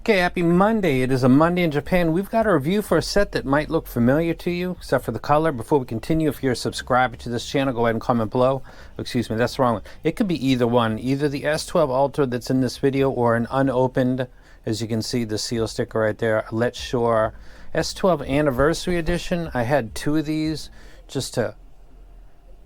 Okay, happy Monday. It is a Monday in Japan. We've got a review for a set that might look familiar to you, except for the color. Before we continue, if you're a subscriber to this channel, go ahead and comment below. Excuse me, that's the wrong one. It could be either one, either the S12 Ultra that's in this video or an unopened, as you can see, the seal sticker right there, Letshuoer S12 Anniversary Edition. I had two of these just to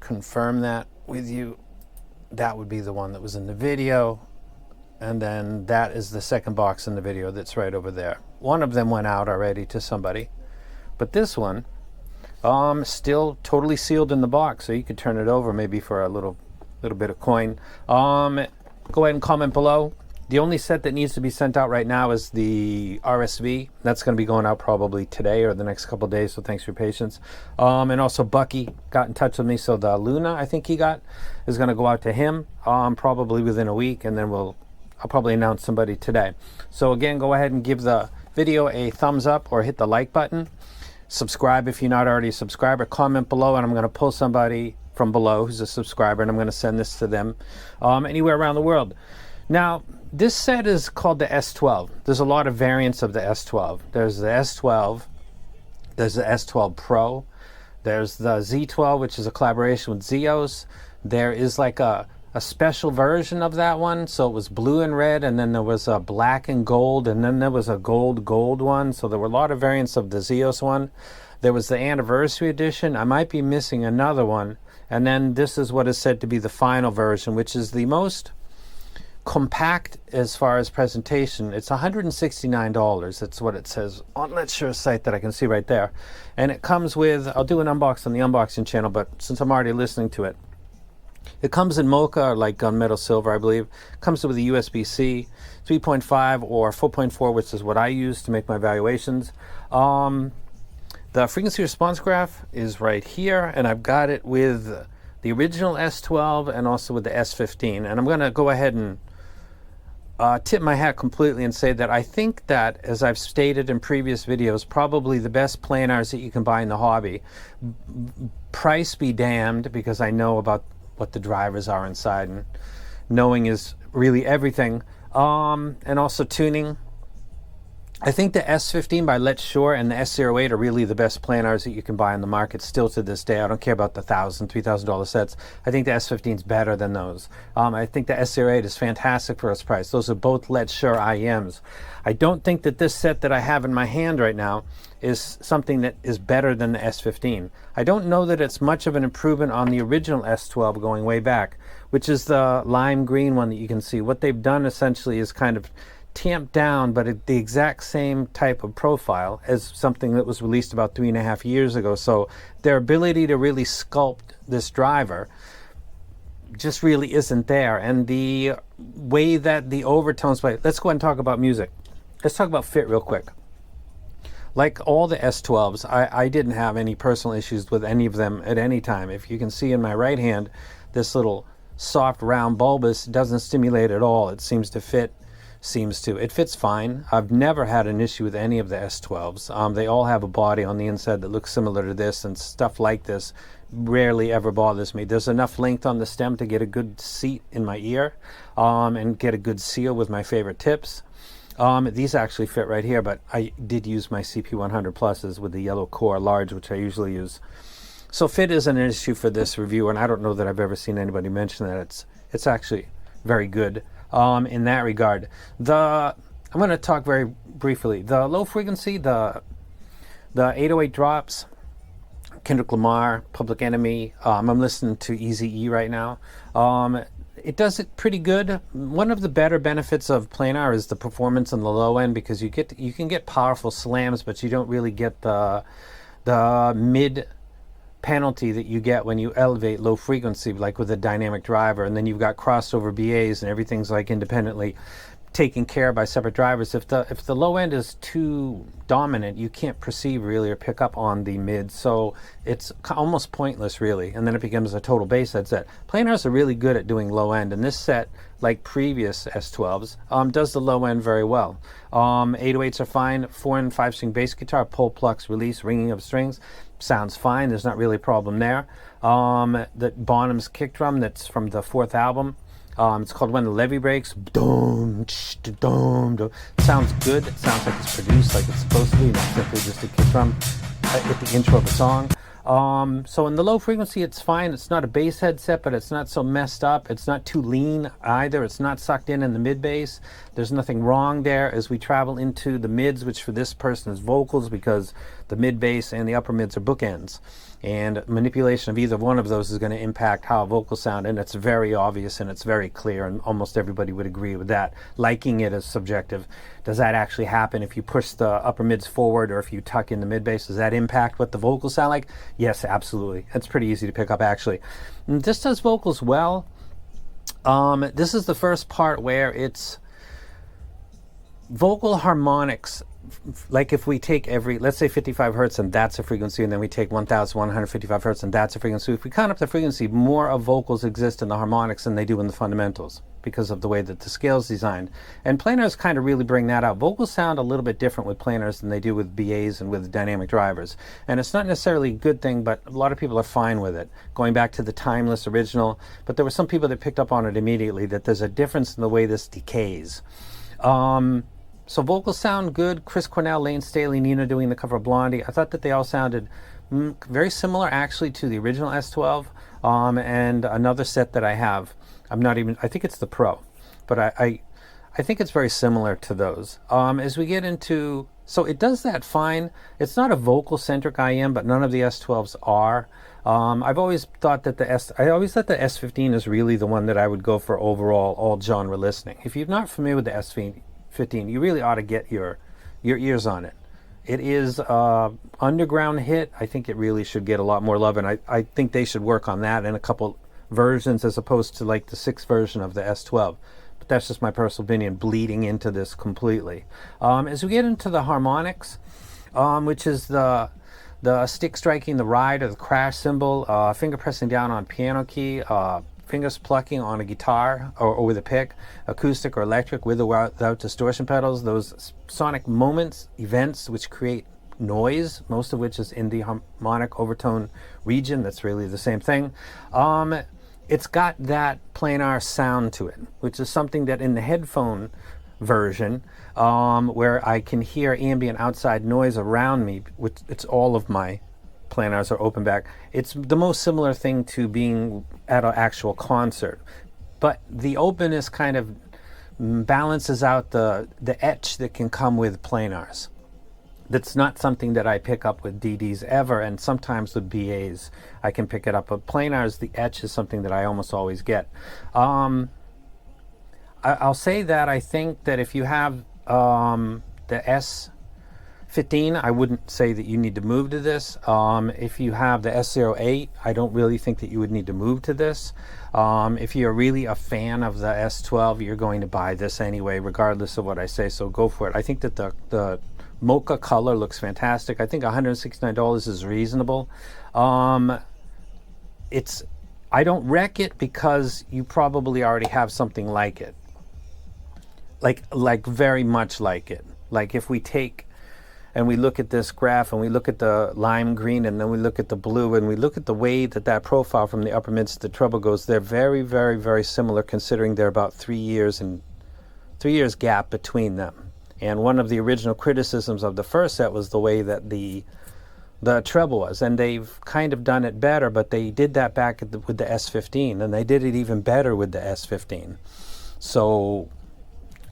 confirm that with you. That would be the one that was in the video. And then that is the second box in the video that's right over there. One of them went out already to somebody. But this one, still totally sealed in the box. So you could turn it over maybe for a little bit of coin. Go ahead and comment below. The only set that needs to be sent out right now is the RSV. That's going to be going out probably today or the next couple of days, so thanks for your patience. And also Bucky got in touch with me, so the Luna I think he got is going to go out to him probably within a week, and then I'll probably announce somebody today. So again, go ahead and give the video a thumbs up or hit the like button. Subscribe if you're not already a subscriber. Comment below, and I'm going to pull somebody from below who's a subscriber, and I'm going to send this to them anywhere around the world. Now, this set is called the S12. There's a lot of variants of the S12. There's the S12, there's the S12 Pro, there's the Z12, which is a collaboration with Zeos. There is like a special version of that one, so it was blue and red, and then there was a black and gold, and then there was a gold one. So there were a lot of variants of the Zeos one. There was the Anniversary Edition. I might be missing another one. And then this is what is said to be the final version, which is the most compact as far as presentation. It's $169. That's what it says on Letshuoer's site that I can see right there. And it comes with, I'll do an unbox on the unboxing channel, but since I'm already listening to it, it comes in mocha or like gunmetal silver, I believe. It comes with a USB-C 3.5 or 4.4, which is what I use to make my evaluations. The frequency response graph is right here, and I've got it with the original S12 and also with the S15. And I'm going to go ahead and tip my hat completely and say that I think that, as I've stated in previous videos, probably the best planars that you can buy in the hobby. Price be damned, because I know about what the drivers are inside, and knowing is really everything. And also tuning. I think the S15 by Letshuoer and the S08 are really the best planars that you can buy on the market still to this day. I don't care about the $1,000, $3,000 sets. I think the S15 is better than those. I think the S08 is fantastic for its price. Those are both Letshuoer IEMs. I don't think that this set that I have in my hand right now is something that is better than the S15. I don't know that it's much of an improvement on the original S12 going way back, which is the lime green one that you can see. What they've done essentially is kind of tamped down, but the exact same type of profile as something that was released about 3.5 years ago. So their ability to really sculpt this driver just really isn't there. And the way that the overtones play, let's go ahead and talk about music. Let's talk about fit real quick. Like all the S12s, I didn't have any personal issues with any of them at any time. If you can see in my right hand, this little soft round bulbous doesn't stimulate at all. It seems to fit. It fits fine. I've never had an issue with any of the S12s. They all have a body on the inside that looks similar to this, and stuff like this rarely ever bothers me. There's enough length on the stem to get a good seat in my ear and get a good seal with my favorite tips. These actually fit right here, but I did use my CP100 pluses with the yellow core large, which I usually use. So fit isn't an issue for this review, and I don't know that I've ever seen anybody mention that. It's actually very good in that regard. I'm going to talk very briefly. The low frequency, the 808 drops, Kendrick Lamar, Public Enemy. I'm listening to Eazy-E right now. It does it pretty good. One of the better benefits of planar is the performance on the low end, because you can get powerful slams, but you don't really get the mid penalty that you get when you elevate low frequency, like with a dynamic driver. And then you've got crossover BAs and everything's like independently taken care of by separate drivers. If the low end is too dominant, you can't perceive really or pick up on the mid, so it's almost pointless really, and then it becomes a total bass head set. Planars are really good at doing low end, and this set, like previous S12s, does the low end very well. 808s are fine. 4 and 5 string bass guitar, pull, plucks, release, ringing of strings, sounds fine. There's not really a problem there. The Bonham's kick drum that's from the 4th album, It's called When the Levee Breaks. Dum, dum, dum. Sounds good. It sounds like it's produced like it's supposed to be, not simply just a kick drum at the intro of a song. So in the low frequency, it's fine. It's not a bass headset, but it's not so messed up. It's not too lean either. It's not sucked in the mid bass. There's nothing wrong there as we travel into the mids, which for this person is vocals, because the mid bass and the upper mids are bookends. And manipulation of either one of those is going to impact how vocals sound, and it's very obvious and it's very clear, and almost everybody would agree with that. Liking it is subjective. Does that actually happen if you push the upper mids forward or if you tuck in the mid bass? Does that impact what the vocals sound like? Yes, absolutely. It's pretty easy to pick up, actually. And this does vocals well. This is the first part where it's vocal harmonics. Like if we take let's say 55 hertz and that's a frequency, and then we take 1155 hertz and that's a frequency. If we count up the frequency, more of vocals exist in the harmonics than they do in the fundamentals because of the way that the scale's designed. And planars kind of really bring that out. Vocals sound a little bit different with planars than they do with BAs and with dynamic drivers. And it's not necessarily a good thing, but a lot of people are fine with it. Going back to the timeless original, but there were some people that picked up on it immediately, that there's a difference in the way this decays. So vocals sound good. Chris Cornell, Lane Staley, Nina doing the cover of Blondie. I thought that they all sounded very similar actually to the original S12 and another set that I have. I think it's the Pro, but I think it's very similar to those. As we get into, so it does that fine. It's not a vocal centric IM, but none of the S12s are. I've always thought that the S15 is really the one that I would go for overall all genre listening. If you're not familiar with the S15, you really ought to get your ears on it. It is an underground hit. I think it really should get a lot more love, and I think they should work on that in a couple versions as opposed to like the 6th version of the S12. But that's just my personal opinion, bleeding into this completely. As we get into the harmonics, which is the stick striking the ride or the crash cymbal, finger pressing down on piano key, fingers plucking on a guitar or with a pick, acoustic or electric, with or without distortion pedals, those sonic moments, events which create noise, most of which is in the harmonic overtone region. That's really the same thing. It's got that planar sound to it, which is something that in the headphone version, where I can hear ambient outside noise around me, which it's all of my planars are open back. It's the most similar thing to being at an actual concert, but the openness kind of balances out the etch that can come with planars. That's not something that I pick up with DDs ever, and sometimes with BAs I can pick it up, but planars, the etch is something that I almost always get. I'll say that I think that if you have the S15, I wouldn't say that you need to move to this. If you have the S08, I don't really think that you would need to move to this. If you're really a fan of the S12, you're going to buy this anyway, regardless of what I say, so go for it. I think that the mocha color looks fantastic. I think $169 is reasonable. I don't wreck it because you probably already have something like it. Like very much like it. Like if we take and we look at this graph and we look at the lime green and then we look at the blue and we look at the way that profile from the upper mids to the treble goes, they're very, very, very similar, considering they're about 3 years gap between them. And one of the original criticisms of the first set was the way that the treble was, and they've kind of done it better, but they did that back with the S15, and they did it even better with the S15. So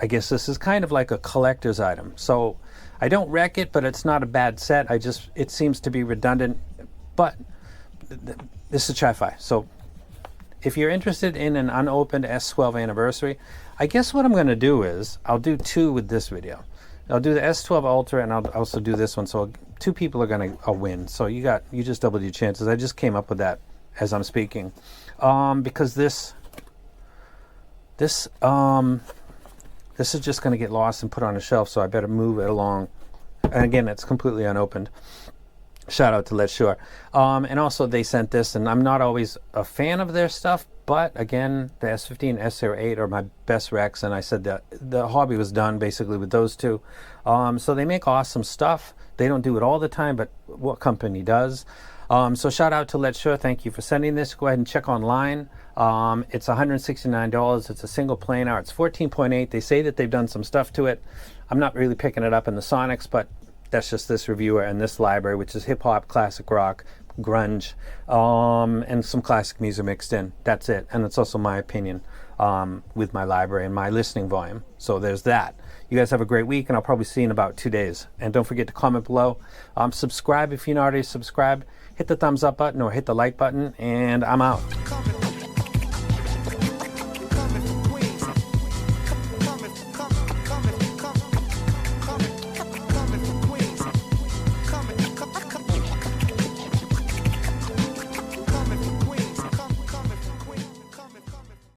I guess this is kind of like a collector's item. So I don't wreck it, but it's not a bad set. It seems to be redundant, but this is Tri-Fi. So if you're interested in an unopened S12 anniversary, I guess what I'm going to do is I'll do 2 with this video. I'll do the S12 Ultra and I'll also do this one. So 2 people are going to win. So you just doubled your chances. I just came up with that as I'm speaking, because this is just going to get lost and put on a shelf. So I better move it along. And again, it's completely unopened. Shout out to Letshuoer. And also they sent this, and I'm not always a fan of their stuff, but again, the S15, S08 are my best recs, and I said that the hobby was done basically with those 2. So they make awesome stuff. They don't do it all the time, but what company does? So shout out to Letshuoer. Thank you for sending this. Go ahead and check online. It's $169. It's a single planar. It's 14.8. They say that they've done some stuff to it. I'm not really picking it up in the Sonics, but that's just this reviewer and this library, which is hip hop, classic rock, grunge, and some classic music mixed in. That's it. And it's also my opinion with my library and my listening volume. So there's that. You guys have a great week, and I'll probably see you in about 2 days. And don't forget to comment below. Subscribe if you're not already subscribed. Hit the thumbs up button or hit the like button, and I'm out.